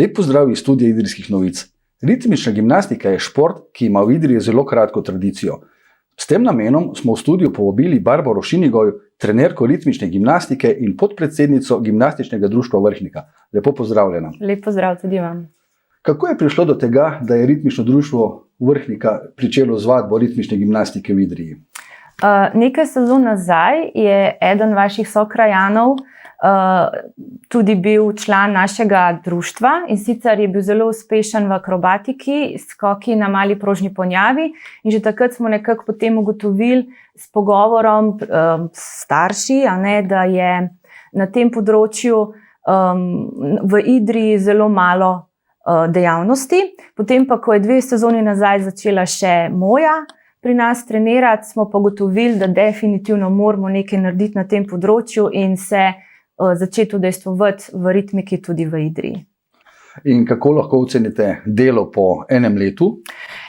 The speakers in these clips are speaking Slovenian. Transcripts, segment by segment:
Lep pozdrav iz studia Idrijskih novic. Ritmična gimnastika je šport, ki ima v Idriji zelo kratko tradicijo. S tem namenom smo v studiu povabili Barbaro Šinigoj, trenerko ritmične gimnastike in podpredsednico Gimnastičnega društva Vrhnika. Lepo pozdravljena. Lep pozdrav tudi vam. Kako je prišlo do tega, da je ritmično društvo Vrhnika pričelo z vadbo ritmične gimnastike v Idriji? Nekaj sezon nazaj je eden vaših sokrajanov tudi bil član našega društva in sicer je bil zelo uspešen v akrobatiki, skoki na mali prožni ponjavi, in že takrat smo nekako potem ugotovili s pogovorom s starši, da je na tem področju v Idriji zelo malo dejavnosti. Potem pa, ko je 2 sezoni nazaj začela še moja pri nas trenirati, smo pa ugotovili, da definitivno moramo nekaj narediti na tem področju in se začeti udejstvovati v ritmiki tudi v Idriji. In kako lahko ocenite delo po enem letu?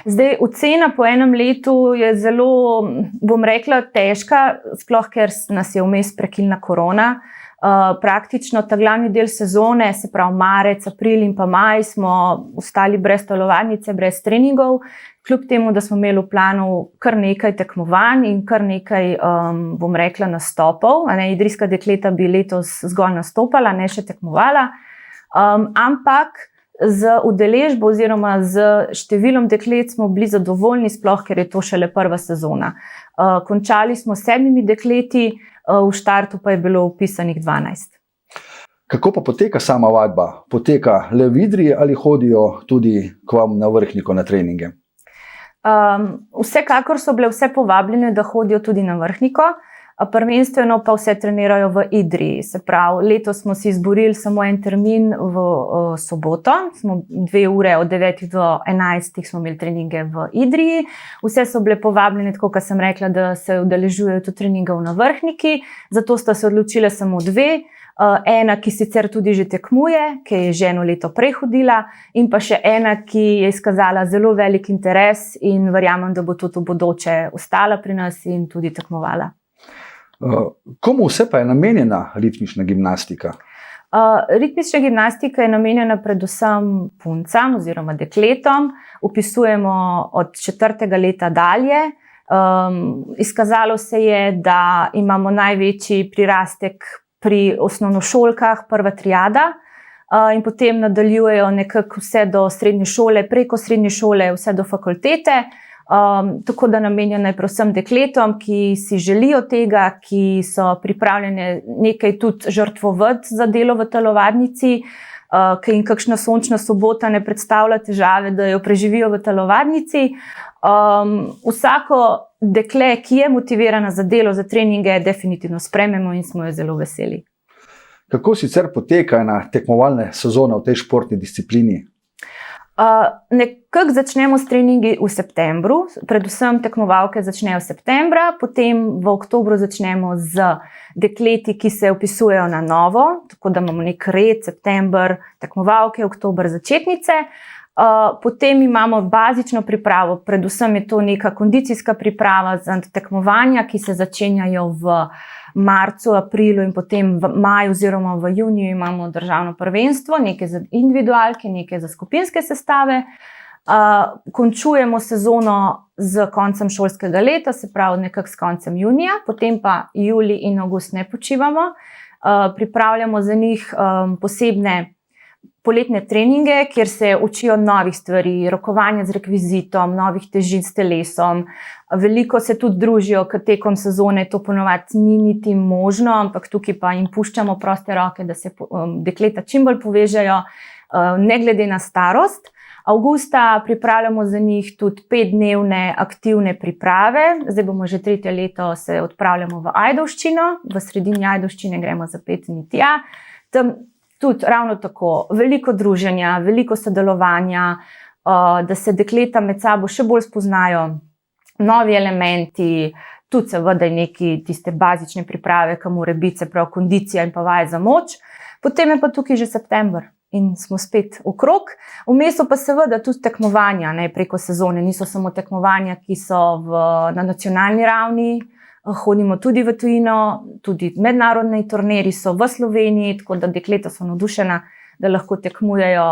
Zdaj, ocena po enem letu je zelo, bom rekla, težka, sploh ker nas je vmes prekinila korona. Praktično ta glavni del sezone, se pravi marec, april in pa maj, smo ostali brez telovadnice, brez treningov, kljub temu, da smo imeli v planu kar nekaj tekmovanj in kar nekaj, bom rekla, nastopov. Idrijska dekleta bi letos zgolj nastopala, ne še tekmovala. Ampak z udeležbo oziroma z številom deklet smo bili zadovoljni, sploh ker je to šele prva sezona. Končali smo s 7 dekleti, v štartu pa je bilo vpisanih 12. Kako pa poteka sama vadba? Poteka le v Idriji ali hodijo tudi k vam na Vrhniko na treninge? Vsekakor so bile vse povabljene, da hodijo tudi na Vrhniko, prvenstveno pa vse trenirajo v Idriji. Se pravi, letos smo si izborili samo en termin v soboto, smo 2 ure od 9 do 11 smo imeli treninge v Idriji. Vse so bile povabljene, tako kot sem rekla, da se udeležujejo tudi treningov na Vrhniki, zato sta se odločile samo 2. Ena, ki sicer tudi že tekmuje, ki je že eno leto prej hodila, in pa še ena, ki je izkazala zelo velik interes in verjamem, da bo tudi v bodoče ostala pri nas in tudi tekmovala. Komu vse pa je namenjena ritmična gimnastika? Ritmična gimnastika je namenjena predvsem puncam oziroma dekletom. Vpisujemo od 4. leta dalje. Izkazalo se je, da imamo največji prirastek pri osnovnošolkah, prva triada, in potem nadaljujejo nekako vse do srednje šole, preko srednje šole, vse do fakultete. Tako da namenjena je predvsem dekletom, ki si želijo tega, ki so pripravljene nekaj tudi žrtvovati za delo v telovadnici, ki jim kakšna sončna sobota ne predstavlja težave, da jo preživijo v telovadnici. Vsako dekle, ki je motivirana za delo, za treninge, definitivno sprejmemo in smo jo zelo veseli. Kako sicer poteka ena tekmovalna sezona v tej športni disciplini? Nekako začnemo s treningi v septembru, predvsem tekmovalke začnejo septembra, potem v oktobru začnemo z dekleti, ki se vpisujejo na novo, tako da imamo nek red, september tekmovalke, oktober začetnice. Potem imamo bazično pripravo, predvsem je to neka kondicijska priprava za tekmovanja, ki se začenjajo v marcu, aprilu in potem v maju oziroma v juniju imamo državno prvenstvo, nekaj za individualke, nekaj za skupinske sestave. Končujemo sezono z koncem šolskega leta, se pravi nekako s koncem junija, potem pa julij in avgust ne počivamo. Pripravljamo za njih posebne poletne treninge, kjer se učijo novih stvari, rokovanja z rekvizitom, novih težin s telesom. Veliko se tudi družijo, ker tekom sezone to ponovadi ni niti možno, ampak tukaj pa jim puščamo proste roke, da se dekleta čim bolj povežejo, ne glede na starost. Avgusta pripravljamo za njih tudi 5-dnevne aktivne priprave. Zdaj bomo že 3. leto se odpravljamo v Ajdovščino, v sredini Ajdovščine gremo za 5 dni tja. Tam tudi ravno tako veliko druženja, veliko sodelovanja, da se dekleta med sabo še bolj spoznajo, novi elementi, tudi seveda neki tiste bazične priprave, ki mora biti, se pravi kondicija in pa vaje za moč. Potem je pa tukaj že september in smo spet okrog. Vmes so pa seveda tudi tekmovanja preko sezone, niso samo tekmovanja, ki so na nacionalni ravni, hodimo tudi v tujino, tudi mednarodni turnirji so v Sloveniji, tako da dekleta so navdušena, da lahko tekmujejo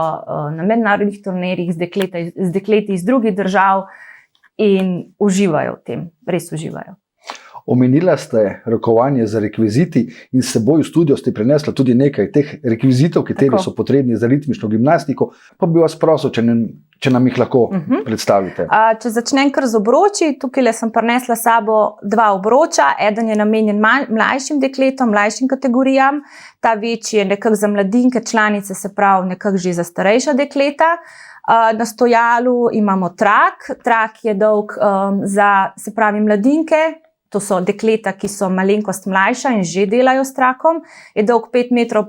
na mednarodnih turnirjih z dekleti iz drugih držav in uživajo v tem, res uživajo. Omenila ste rokovanje z rekviziti in s seboj v studio ste prinesla tudi nekaj teh rekvizitov, kateri so potrebni za ritmično gimnastiko, pa bi vas prosil, če nam jih lahko predstavite. Če začnem kar z obroči, tukaj sem prinesla s sabo 2 obroča, eden je namenjen mlajšim dekletom, mlajšim kategorijam, ta večji je nekako za mladinke, članice, se pravi nekako že za starejša dekleta. Na stojalu imamo trak je dolg za, se pravi, mladinke. To so dekleta, ki so malenkost mlajša in že delajo s trakom, je dolg 5,5 metra.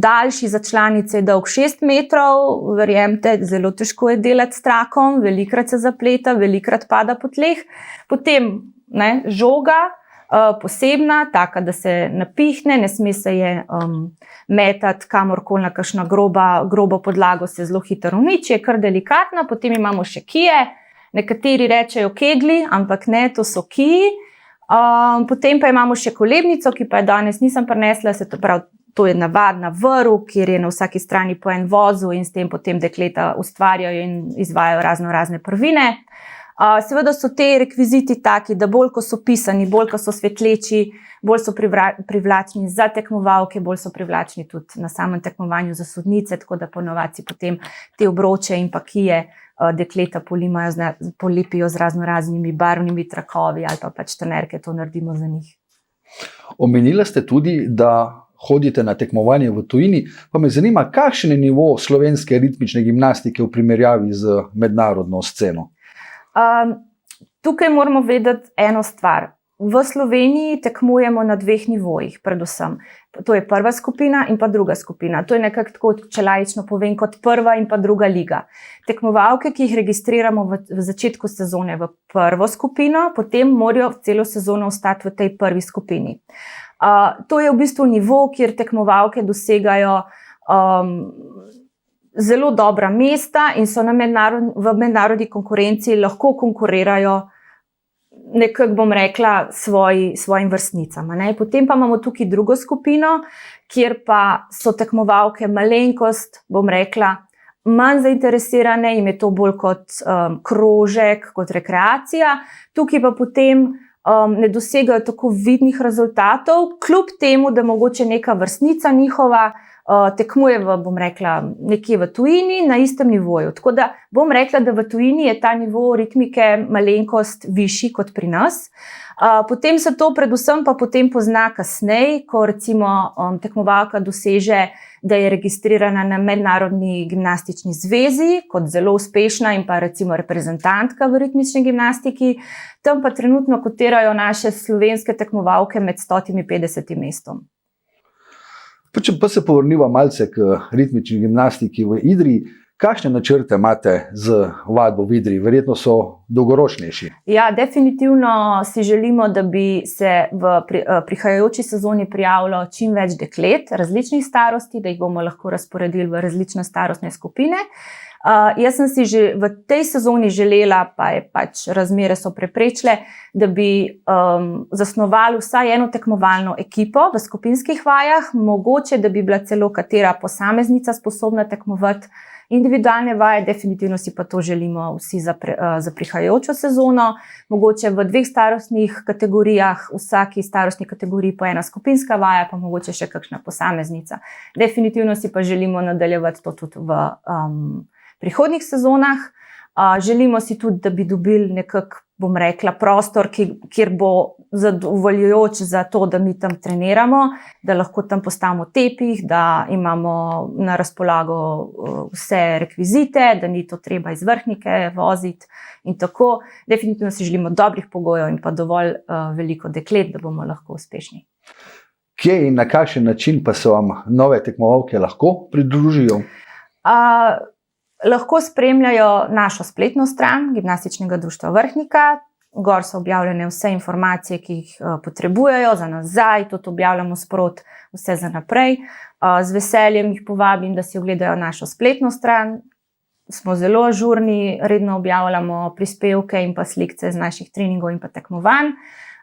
Daljši za članice je dolg 6 metrov, verjemite, zelo težko je delati s trakom, velikrat se zapleta, velikrat pada po tleh. Potem žoga, posebna, taka, da se napihne, ne sme se je metati kamorkoli na kakšno grobo podlago, se zelo hitro uniči, je kar delikatna. Potem imamo še kije. Nekateri rečejo kegli, ampak ne, to so kiji. Potem pa imamo še kolebnico, ki pa je danes nisem prinesla, to je navadna vrv, kjer je na vsaki strani po en vozu in s tem potem dekleta ustvarjajo in izvajajo razne prvine. Seveda so te rekviziti taki, da bolj ko so pisani, bolj ko so svetleči, bolj so privlačni za tekmovalke, bolj so privlačni tudi na samem tekmovanju za sodnice, tako da ponovadi potem te obroče in pa kije dekleta polipijo z raznoraznimi barvnimi trakovi ali pa pač trenerke to naredimo za njih. Omenila ste tudi, da hodite na tekmovanje v tujini, pa me zanima, kakšen je nivo slovenske ritmične gimnastike v primerjavi z mednarodno sceno? Tukaj moramo vedeti eno stvar. V Sloveniji tekmujemo na 2 nivojih, predvsem. To je prva skupina in pa druga skupina. To je nekako tako, če laično povem, kot prva in pa druga liga. Tekmovalke, ki jih registriramo v začetku sezone v prvo skupino, potem morajo celo sezono ostati v tej prvi skupini. To je v bistvu nivo, kjer tekmovalke dosegajo zelo dobra mesta in so v mednarodni konkurenci lahko konkurirajo nekako, bom rekla, svojim vrstnicam. Potem pa imamo tukaj drugo skupino, kjer pa so tekmovalke malenkost, bom rekla, manj zainteresirane, jim je to bolj kot krožek, kot rekreacija. Tukaj pa potem ne dosegajo tako vidnih rezultatov, kljub temu, da mogoče neka vrstnica njihova tekmuje bom rekla, nekje v tujini na istem nivoju. Tako da bom rekla, da v tujini je ta nivo ritmike malenkost višji kot pri nas. Potem se to predvsem pa potem pozna kasneje, ko recimo tekmovalka doseže, da je registrirana na Mednarodni gimnastični zvezi kot zelo uspešna in pa recimo reprezentantka v ritmični gimnastiki. Tam pa trenutno kotirajo naše slovenske tekmovalke med 150 mestom. Če pa se povrniva malce k ritmični gimnastiki v Idriji, kakšne načrte imate z vadbo v Idriji? Verjetno so dolgoročnejši. Ja, definitivno si želimo, da bi se v prihajajoči sezoni prijavilo čim več deklet različnih starosti, da jih bomo lahko razporedili v različne starostne skupine. Jaz sem si že v tej sezoni želela, pa je pač razmere so preprečile, da bi zasnovali vsaj eno tekmovalno ekipo v skupinskih vajah, mogoče, da bi bila celo katera posameznica sposobna tekmovati individualne vaje, definitivno si pa to želimo vsi za prihajajočo sezono, mogoče v 2 starostnih kategorijah, vsaki starostni kategoriji po ena skupinska vaja, pa mogoče še kakšna posameznica. Definitivno si pa želimo nadaljevati to tudi v prihodnjih sezonah. Želimo si tudi, da bi dobili nekako, bom rekla, prostor, kjer bo zadovoljujoč za to, da mi tam treniramo, da lahko tam postavimo tepih, da imamo na razpolago vse rekvizite, da ni to treba iz vrhnike voziti in tako. Definitivno si želimo dobrih pogojev in pa dovolj veliko deklet, da bomo lahko uspešni. Kje in na kakšen način pa se vam nove tekmovalke lahko pridružijo? Lahko spremljajo našo spletno stran Gimnastičnega društva Vrhnika. Gor so objavljene vse informacije, ki jih potrebujejo za nazaj, tudi objavljamo sprot vse za naprej. Z veseljem jih povabim, da si ogledajo našo spletno stran. Smo zelo ažurni, redno objavljamo prispevke in pa slikce z naših treningov in pa tekmovanj.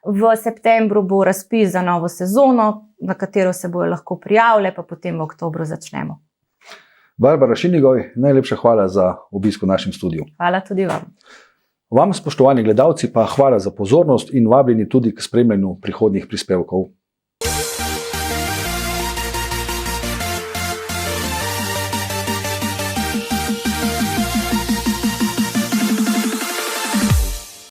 V septembru bo razpis za novo sezono, na katero se bojo lahko prijavile, pa potem v oktobru začnemo. Barbara Šinigoj, najlepša hvala za obisk v našem studiu. Hvala tudi vam. Vam, spoštovani gledalci, pa hvala za pozornost in vabljeni tudi k spremljanju prihodnjih prispevkov.